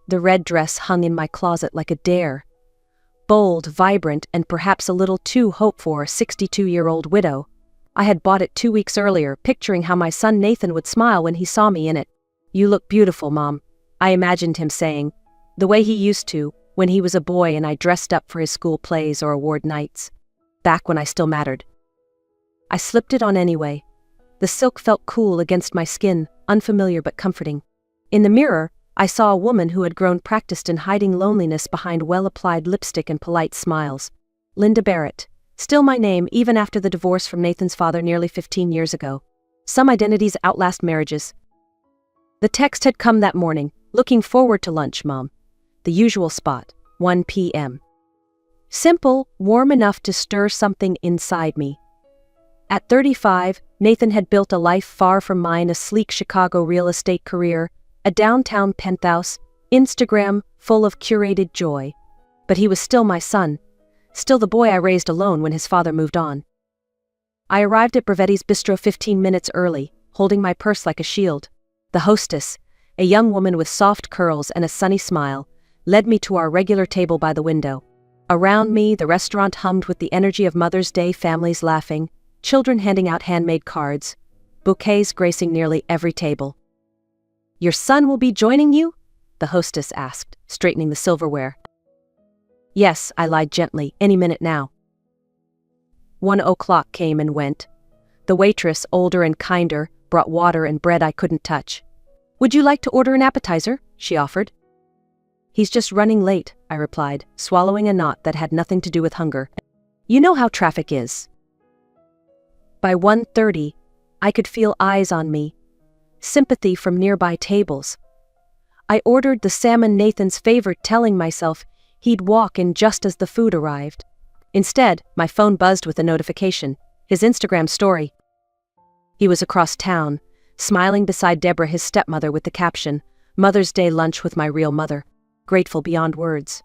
The red dress hung in my closet like a dare. Bold, vibrant, and perhaps a little too hoped for a 62-year-old widow. I had bought it 2 weeks earlier, picturing how my son Nathan would smile when he saw me in it. "You look beautiful, Mom," I imagined him saying, the way he used to, when he was a boy and I dressed up for his school plays or award nights. Back when I still mattered. I slipped it on anyway. The silk felt cool against my skin, unfamiliar but comforting. In the mirror, I saw a woman who had grown practiced in hiding loneliness behind well-applied lipstick and polite smiles. Linda Barrett. Still my name even after the divorce from Nathan's father nearly 15 years ago. Some identities outlast marriages. The text had come that morning. "Looking forward to lunch, Mom." The usual spot, 1 p.m. Simple, warm enough to stir something inside me. At 35, Nathan had built a life far from mine, a sleek Chicago real estate career, a downtown penthouse, Instagram full of curated joy. But he was still my son, still the boy I raised alone when his father moved on. I arrived at Bravetti's Bistro 15 minutes early, holding my purse like a shield. The hostess, a young woman with soft curls and a sunny smile, led me to our regular table by the window. Around me, the restaurant hummed with the energy of Mother's Day, families laughing, children handing out handmade cards, bouquets gracing nearly every table. "Your son will be joining you?" the hostess asked, straightening the silverware. "Yes," I lied gently, "any minute now." 1 o'clock came and went. The waitress, older and kinder, brought water and bread I couldn't touch. "Would you like to order an appetizer?" she offered. "He's just running late," I replied, swallowing a knot that had nothing to do with hunger. "You know how traffic is." By 1:30, I could feel eyes on me, sympathy from nearby tables. I ordered the salmon Nathan's favorite, telling myself he'd walk in just as the food arrived. Instead, my phone buzzed with a notification, his Instagram story. He was across town, smiling beside Deborah, his stepmother, with the caption, "Mother's Day lunch with my real mother, grateful beyond words."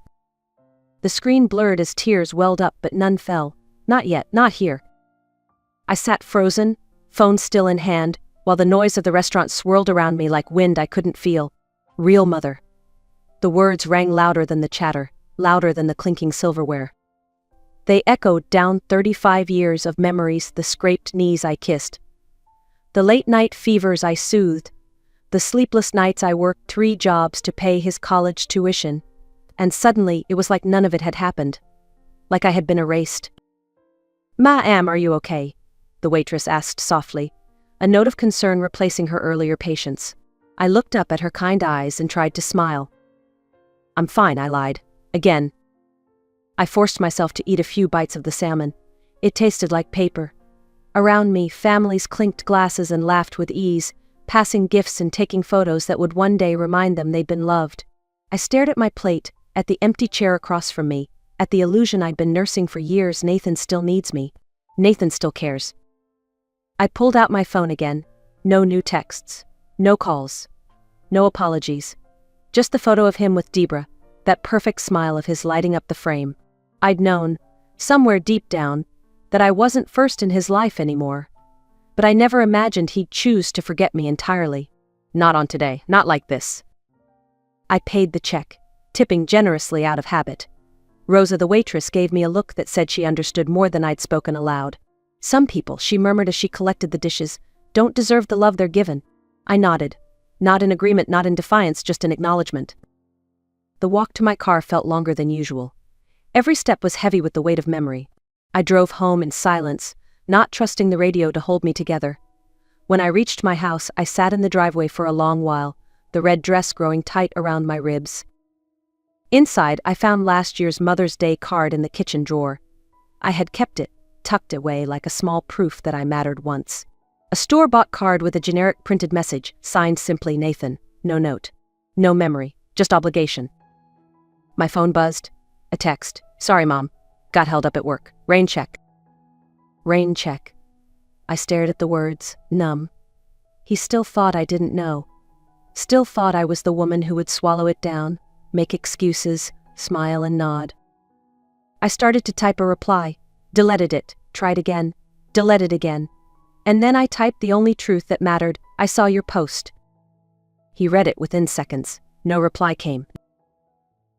The screen blurred as tears welled up, but none fell. Not yet, not here. I sat frozen, phone still in hand, while the noise of the restaurant swirled around me like wind I couldn't feel. Real mother. The words rang louder than the chatter, louder than the clinking silverware. They echoed down 35 years of memories, the scraped knees I kissed, the late-night fevers I soothed, the sleepless nights I worked 3 jobs to pay his college tuition, and suddenly it was like none of it had happened, like I had been erased. "Ma'am, are you okay?" the waitress asked softly, a note of concern replacing her earlier patience. I looked up at her kind eyes and tried to smile. "I'm fine," I lied. Again. I forced myself to eat a few bites of the salmon. It tasted like paper. Around me, families clinked glasses and laughed with ease, passing gifts and taking photos that would one day remind them they'd been loved. I stared at my plate, at the empty chair across from me, at the illusion I'd been nursing for years. Nathan still needs me. Nathan still cares. I pulled out my phone again. No new texts. No calls. No apologies. Just the photo of him with Deborah, that perfect smile of his lighting up the frame. I'd known, somewhere deep down, that I wasn't first in his life anymore. But I never imagined he'd choose to forget me entirely. Not on today, not like this. I paid the check, tipping generously out of habit. Rosa, the waitress, gave me a look that said she understood more than I'd spoken aloud. "Some people," she murmured as she collected the dishes, "don't deserve the love they're given." I nodded. Not in agreement, not in defiance, just in acknowledgement. The walk to my car felt longer than usual. Every step was heavy with the weight of memory. I drove home in silence, not trusting the radio to hold me together. When I reached my house, I sat in the driveway for a long while, the red dress growing tight around my ribs. Inside, I found last year's Mother's Day card in the kitchen drawer. I had kept it, tucked away like a small proof that I mattered once. A store-bought card with a generic printed message, signed simply Nathan. No note. No memory. Just obligation. My phone buzzed. A text. "Sorry, Mom. Got held up at work. Rain check." Rain check. I stared at the words, numb. He still thought I didn't know. Still thought I was the woman who would swallow it down, make excuses, smile and nod. I started to type a reply. Deleted it. Tried again. Deleted again. And then I typed the only truth that mattered. "I saw your post." He read it within seconds. No reply came.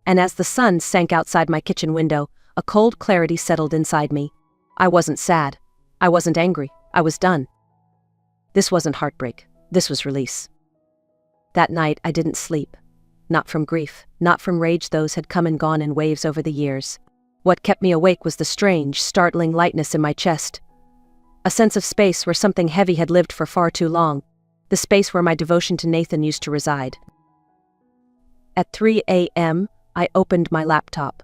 And as the sun sank outside my kitchen window, a cold clarity settled inside me. I wasn't sad. I wasn't angry. I was done. This wasn't heartbreak. This was release. That night, I didn't sleep. Not from grief, not from rage. Those had come and gone in waves over the years. What kept me awake was the strange, startling lightness in my chest. A sense of space where something heavy had lived for far too long. The space where my devotion to Nathan used to reside. At 3 a.m., I opened my laptop.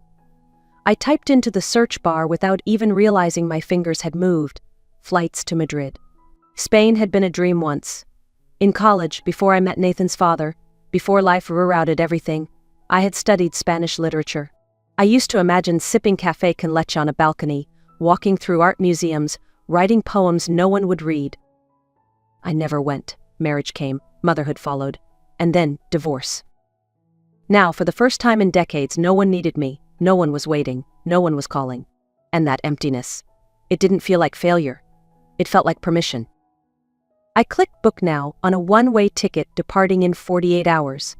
I typed into the search bar without even realizing my fingers had moved. Flights to Madrid. Spain had been a dream once. In college, before I met Nathan's father, before life rerouted everything, I had studied Spanish literature. I used to imagine sipping café con leche on a balcony, walking through art museums, writing poems no one would read. I never went. Marriage came, motherhood followed, and then divorce. Now, for the first time in decades, no one needed me, no one was waiting, no one was calling. And that emptiness. It didn't feel like failure. It felt like permission. I clicked book now on a one-way ticket departing in 48 hours.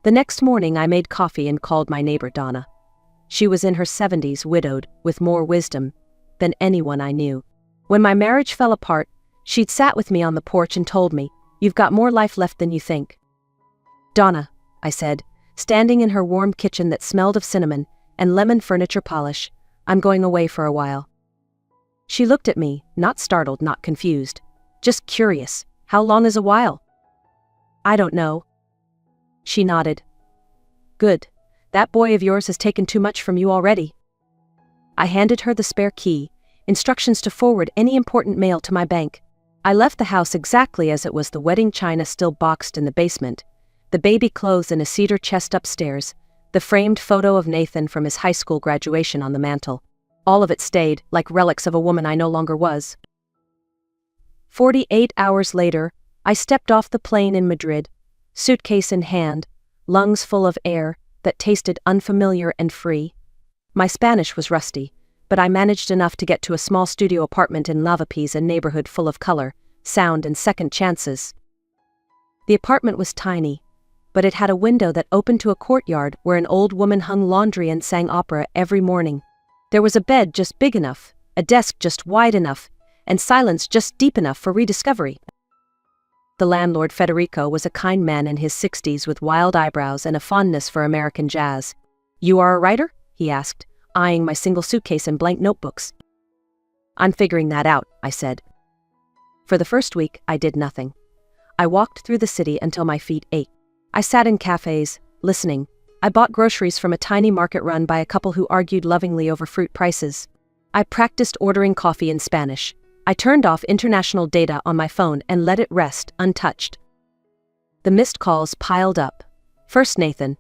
The next morning I made coffee and called my neighbor Donna. She was in her 70s, widowed, with more wisdom than anyone I knew. When my marriage fell apart, she'd sat with me on the porch and told me, "You've got more life left than you think." "Donna," I said, standing in her warm kitchen that smelled of cinnamon and lemon furniture polish, "I'm going away for a while." She looked at me, not startled, not confused. Just curious. "How long is a while?" "I don't know." She nodded. "Good. That boy of yours has taken too much from you already." I handed her the spare key, instructions to forward any important mail to my bank. I left the house exactly as it was, the wedding china still boxed in the basement, the baby clothes in a cedar chest upstairs, the framed photo of Nathan from his high school graduation on the mantel. All of it stayed, like relics of a woman I no longer was. 48 hours later, I stepped off the plane in Madrid, suitcase in hand, lungs full of air that tasted unfamiliar and free. My Spanish was rusty, but I managed enough to get to a small studio apartment in Lavapiés, a neighborhood full of color, sound, and second chances. The apartment was tiny, but it had a window that opened to a courtyard where an old woman hung laundry and sang opera every morning. There was a bed just big enough, a desk just wide enough, and silence just deep enough for rediscovery. The landlord, Federico, was a kind man in his 60s with wild eyebrows and a fondness for American jazz. "You are a writer?" he asked, eyeing my single suitcase and blank notebooks. "I'm figuring that out," I said. For the first week, I did nothing. I walked through the city until my feet ached. I sat in cafes, listening. I bought groceries from a tiny market run by a couple who argued lovingly over fruit prices. I practiced ordering coffee in Spanish. I turned off international data on my phone and let it rest untouched. The missed calls piled up. First Nathan,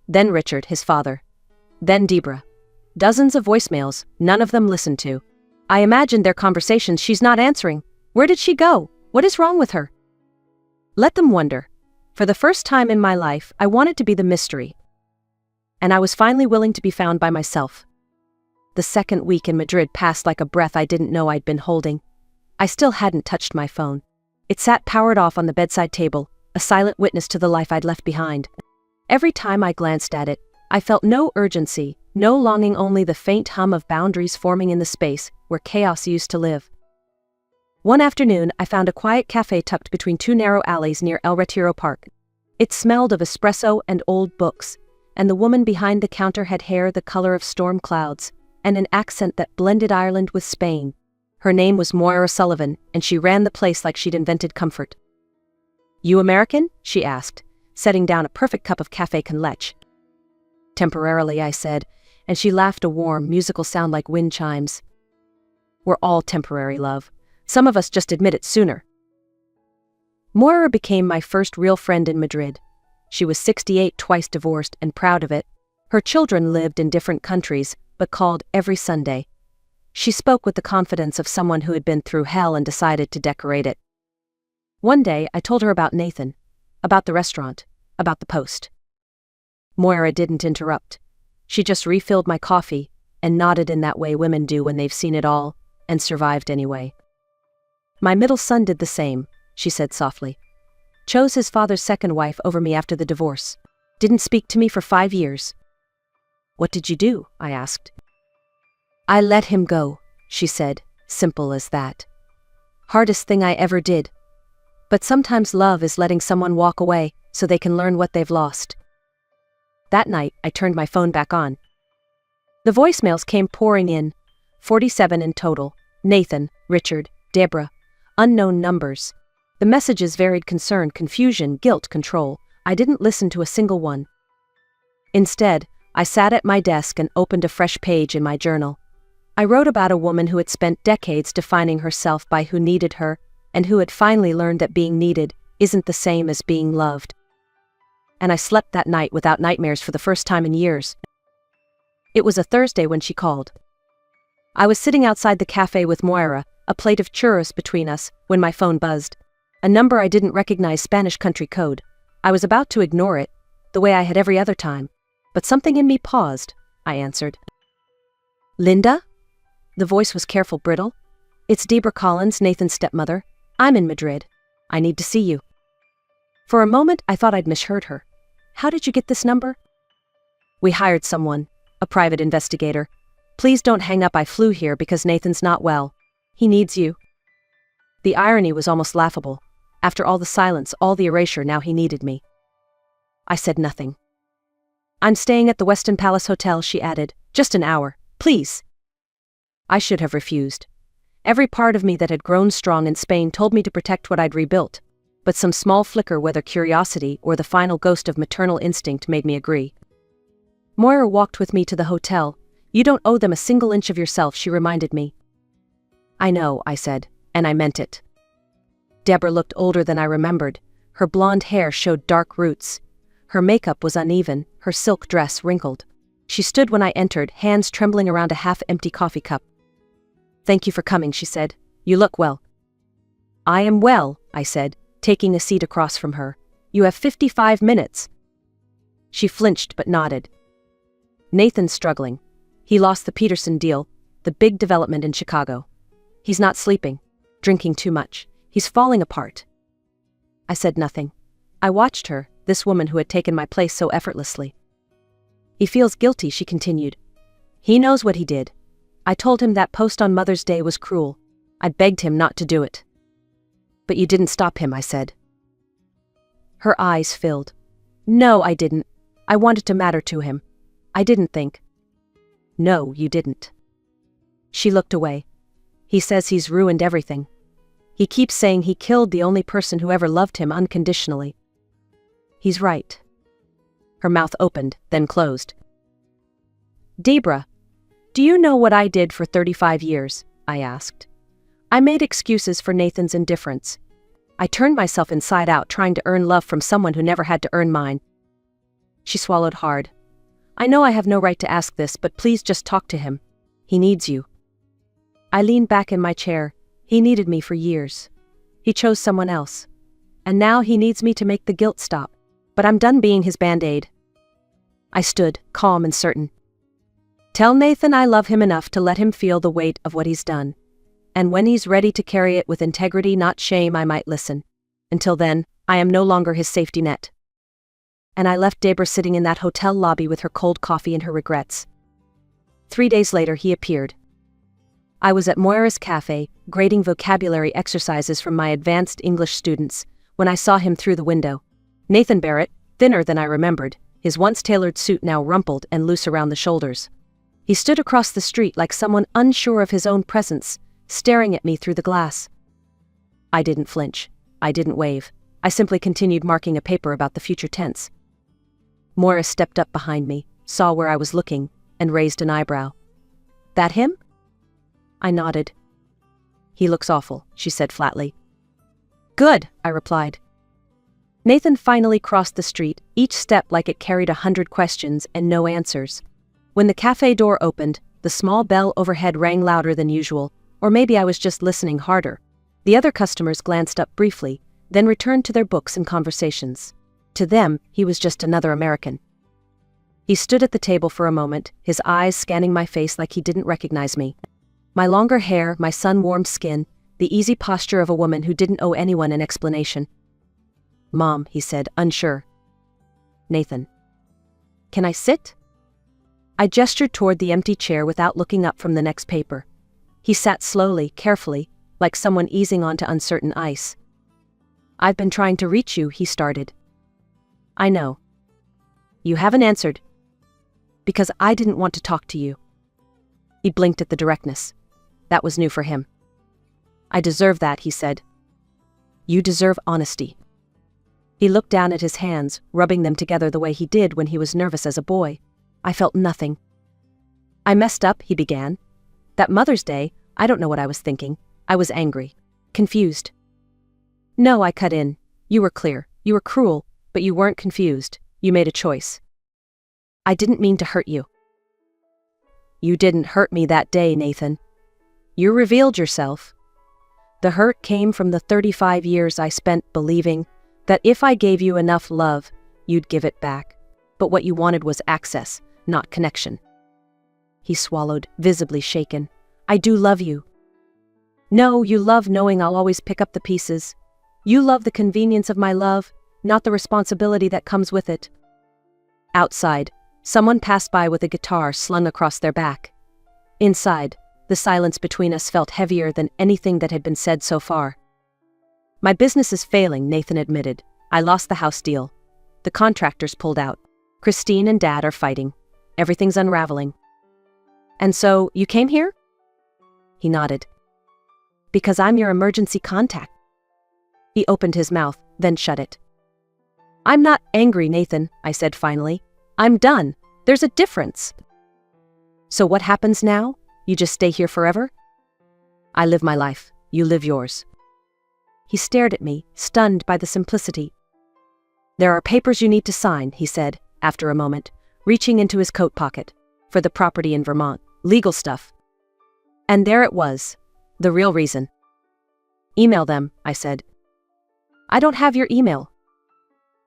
then Richard, his father, then Debra. Dozens of voicemails, none of them listened to. I imagined their conversations. "She's not answering. Where did she go? What is wrong with her?" Let them wonder. For the first time in my life, I wanted to be the mystery. And I was finally willing to be found by myself. The second week in Madrid passed like a breath I didn't know I'd been holding. I still hadn't touched my phone. It sat powered off on the bedside table, a silent witness to the life I'd left behind. Every time I glanced at it, I felt no urgency, no longing, only the faint hum of boundaries forming in the space where chaos used to live. One afternoon, I found a quiet cafe tucked between two narrow alleys near El Retiro Park. It smelled of espresso and old books, and the woman behind the counter had hair the color of storm clouds, and an accent that blended Ireland with Spain. Her name was Moira Sullivan, and she ran the place like she'd invented comfort. "You American?" she asked, setting down a perfect cup of café con leche. "Temporarily," I said, and she laughed, a warm, musical sound like wind chimes. "We're all temporary, love. Some of us just admit it sooner." Moira became my first real friend in Madrid. She was 68, twice divorced, and proud of it. Her children lived in different countries, but called every Sunday. She spoke with the confidence of someone who had been through hell and decided to decorate it. One day, I told her about Nathan, about the restaurant, about the post. Moira didn't interrupt. She just refilled my coffee and nodded in that way women do when they've seen it all and survived anyway. "My middle son did the same," she said softly. "Chose his father's second wife over me after the divorce. Didn't speak to me for 5 years. What did you do? I asked. I let him go, she said, simple as that. Hardest thing I ever did. But sometimes love is letting someone walk away so they can learn what they've lost. That night, I turned my phone back on. The voicemails came pouring in, 47 in total. Nathan, Richard, Deborah, unknown numbers. The messages varied concern, confusion, guilt, control. I didn't listen to a single one. Instead, I sat at my desk and opened a fresh page in my journal. I wrote about a woman who had spent decades defining herself by who needed her, and who had finally learned that being needed isn't the same as being loved. And I slept that night without nightmares for the first time in years. It was a Thursday when she called. I was sitting outside the cafe with Moira, a plate of churros between us, when my phone buzzed. A number I didn't recognize, Spanish country code. I was about to ignore it, the way I had every other time, but something in me paused. I answered. Linda? The voice was careful, brittle. It's Deborah Collins, Nathan's stepmother. I'm in Madrid. I need to see you. For a moment, I thought I'd misheard her. How did you get this number? We hired someone, a private investigator. Please don't hang up. I flew here because Nathan's not well. He needs you. The irony was almost laughable. After all the silence, all the erasure, now he needed me. I said nothing. I'm staying at the Westin Palace Hotel, she added. Just an hour, please. I should have refused. Every part of me that had grown strong in Spain told me to protect what I'd rebuilt, but some small flicker, whether curiosity or the final ghost of maternal instinct, made me agree. Moira walked with me to the hotel. You don't owe them a single inch of yourself, she reminded me. I know, I said, and I meant it. Deborah looked older than I remembered. Her blonde hair showed dark roots. Her makeup was uneven, her silk dress wrinkled. She stood when I entered, hands trembling around a half-empty coffee cup. Thank you for coming, she said. You look well. I am well, I said, taking a seat across from her. You have 55 minutes. She flinched but nodded. Nathan's struggling. He lost the Peterson deal, the big development in Chicago. He's not sleeping, drinking too much. He's falling apart. I said nothing. I watched her, this woman who had taken my place so effortlessly. He feels guilty, she continued. He knows what he did. I told him that post on Mother's Day was cruel. I begged him not to do it. But you didn't stop him, I said. Her eyes filled. No, I didn't. I wanted to matter to him. I didn't think. No, you didn't. She looked away. He says he's ruined everything. He keeps saying he killed the only person who ever loved him unconditionally. He's right. Her mouth opened, then closed. Deborah, do you know what I did for 35 years? I asked. I made excuses for Nathan's indifference. I turned myself inside out trying to earn love from someone who never had to earn mine. She swallowed hard. I know I have no right to ask this, but please just talk to him. He needs you. I leaned back in my chair. He needed me for years. He chose someone else. And now he needs me to make the guilt stop. But I'm done being his band-aid. I stood, calm and certain. Tell Nathan I love him enough to let him feel the weight of what he's done. And when he's ready to carry it with integrity, not shame, I might listen. Until then, I am no longer his safety net. And I left Deborah sitting in that hotel lobby with her cold coffee and her regrets. 3 days later, he appeared. I was at Moira's cafe, grading vocabulary exercises from my advanced English students, when I saw him through the window. Nathan Barrett, thinner than I remembered, his once tailored suit now rumpled and loose around the shoulders. He stood across the street like someone unsure of his own presence, staring at me through the glass. I didn't flinch. I didn't wave. I simply continued marking a paper about the future tense. Moira stepped up behind me, saw where I was looking, and raised an eyebrow. That him? I nodded. He looks awful, she said flatly. Good, I replied. Nathan finally crossed the street, each step like it carried 100 questions and no answers. When the cafe door opened, the small bell overhead rang louder than usual, or maybe I was just listening harder. The other customers glanced up briefly, then returned to their books and conversations. To them, he was just another American. He stood at the table for a moment, his eyes scanning my face like he didn't recognize me. My longer hair, my sun-warmed skin, the easy posture of a woman who didn't owe anyone an explanation. Mom, he said, unsure. Nathan. Can I sit? I gestured toward the empty chair without looking up from the next paper. He sat slowly, carefully, like someone easing onto uncertain ice. "I've been trying to reach you," he started. "I know. You haven't answered. Because I didn't want to talk to you." He blinked at the directness. That was new for him. "I deserve that," he said. "You deserve honesty." He looked down at his hands, rubbing them together the way he did when he was nervous as a boy. I felt nothing. "I messed up," he began. "That Mother's Day, I don't know what I was thinking. I was angry. Confused." "No," I cut in. "You were clear. You were cruel, but you weren't confused. You made a choice." "I didn't mean to hurt you." "You didn't hurt me that day, Nathan. You revealed yourself." The hurt came from the 35 years I spent believing that if I gave you enough love, you'd give it back. But what you wanted was access, not connection. He swallowed, visibly shaken. "I do love you." "No, you love knowing I'll always pick up the pieces. You love the convenience of my love, not the responsibility that comes with it." Outside, someone passed by with a guitar slung across their back. Inside, the silence between us felt heavier than anything that had been said so far. "My business is failing," Nathan admitted. "I lost the house deal. The contractors pulled out. Christine and Dad are fighting. Everything's unraveling." "And so, you came here?" He nodded. "Because I'm your emergency contact." He opened his mouth, then shut it. "I'm not angry, Nathan," I said finally. "I'm done. There's a difference." "So what happens now? You just stay here forever?" "I live my life. You live yours." He stared at me, stunned by the simplicity. "There are papers you need to sign," he said, after a moment, reaching into his coat pocket. "For the property in Vermont. Legal stuff." And there it was. The real reason. "Email them," I said. "I don't have your email."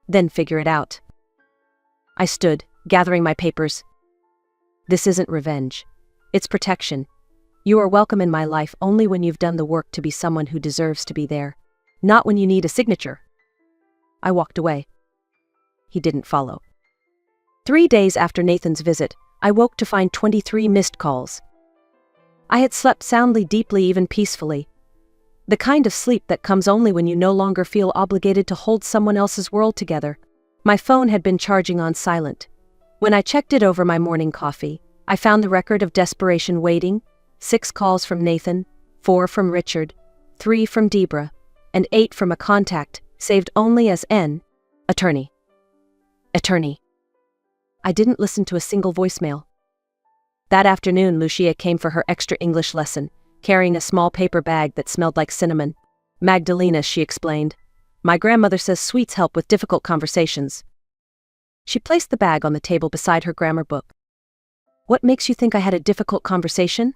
"Then figure it out." I stood, gathering my papers. "This isn't revenge. It's protection. You are welcome in my life only when you've done the work to be someone who deserves to be there. Not when you need a signature." I walked away. He didn't follow. 3 days after Nathan's visit, I woke to find 23 missed calls. I had slept soundly, deeply, even peacefully. The kind of sleep that comes only when you no longer feel obligated to hold someone else's world together. My phone had been charging on silent. When I checked it over my morning coffee, I found the record of desperation waiting: 6 calls from Nathan, 4 from Richard, 3 from Debra, and 8 from a contact, saved only as N. Attorney. Attorney. I didn't listen to a single voicemail. That afternoon, Lucia came for her extra English lesson, carrying a small paper bag that smelled like cinnamon. "Magdalena," she explained. "My grandmother says sweets help with difficult conversations." She placed the bag on the table beside her grammar book. "What makes you think I had a difficult conversation?"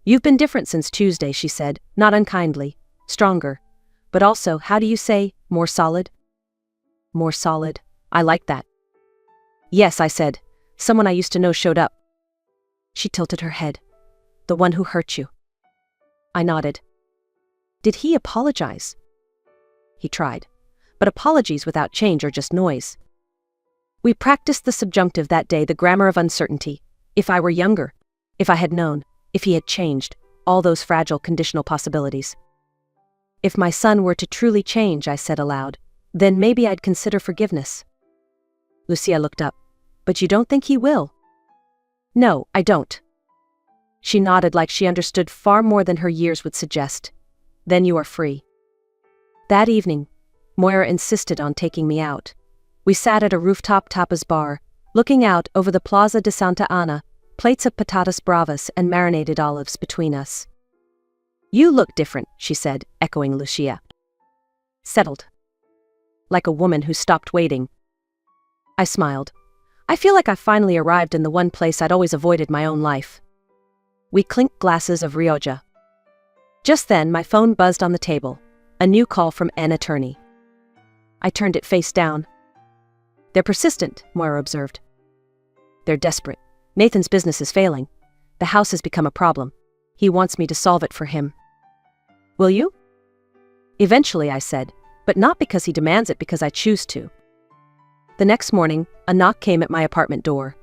"You've been different since Tuesday," she said, not unkindly. "Stronger. But also, how do you say, more solid?" "More solid. I like that." "Yes," I said. "Someone I used to know showed up." She tilted her head. "The one who hurt you." I nodded. "Did he apologize?" He tried. But apologies without change are just noise. We practiced the subjunctive that day, the grammar of uncertainty. If I were younger, if I had known, if he had changed, all those fragile conditional possibilities. "If my son were to truly change," I said aloud, "then maybe I'd consider forgiveness." Lucia looked up. "But you don't think he will?" "No, I don't." She nodded like she understood far more than her years would suggest. "Then you are free." That evening, Moira insisted on taking me out. We sat at a rooftop tapas bar, looking out over the Plaza de Santa Ana, plates of patatas bravas and marinated olives between us. "You look different," she said, echoing Lucia. "Settled. Like a woman who stopped waiting." I smiled. I feel like I finally arrived in the one place I'd always avoided my own life. We clinked glasses of Rioja. Just then, my phone buzzed on the table. A new call from an attorney. I turned it face down. "They're persistent," Moira observed. "They're desperate. Nathan's business is failing. The house has become a problem. He wants me to solve it for him." "Will you?" "Eventually," I said, "but not because he demands it, because I choose to." The next morning, a knock came at my apartment door.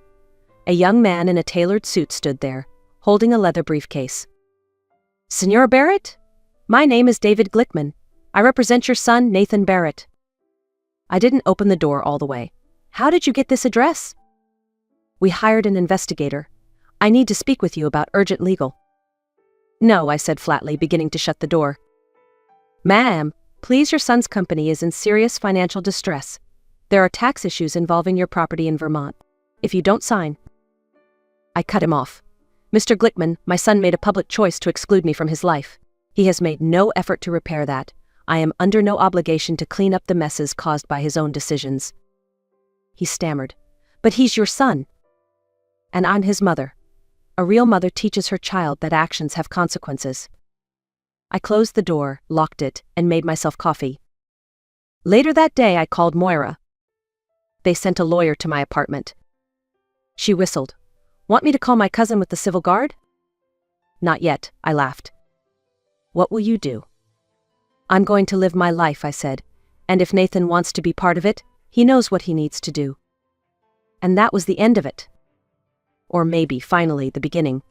A young man in a tailored suit stood there, holding a leather briefcase. "Senora Barrett? My name is David Glickman. I represent your son, Nathan Barrett." I didn't open the door all the way. "How did you get this address?" "We hired an investigator. I need to speak with you about urgent legal." "No," I said flatly, beginning to shut the door. "Ma'am, please, your son's company is in serious financial distress. There are tax issues involving your property in Vermont. If you don't sign..." I cut him off. "Mr. Glickman, my son made a public choice to exclude me from his life. He has made no effort to repair that. I am under no obligation to clean up the messes caused by his own decisions." He stammered. "But he's your son." "And I'm his mother. A real mother teaches her child that actions have consequences." I closed the door, locked it, and made myself coffee. Later that day, I called Moira. They sent a lawyer to my apartment. She whistled. "Want me to call my cousin with the civil guard?" "Not yet," I laughed. "What will you do?" "I'm going to live my life," I said, "and if Nathan wants to be part of it, he knows what he needs to do." And that was the end of it. Or maybe, finally, the beginning.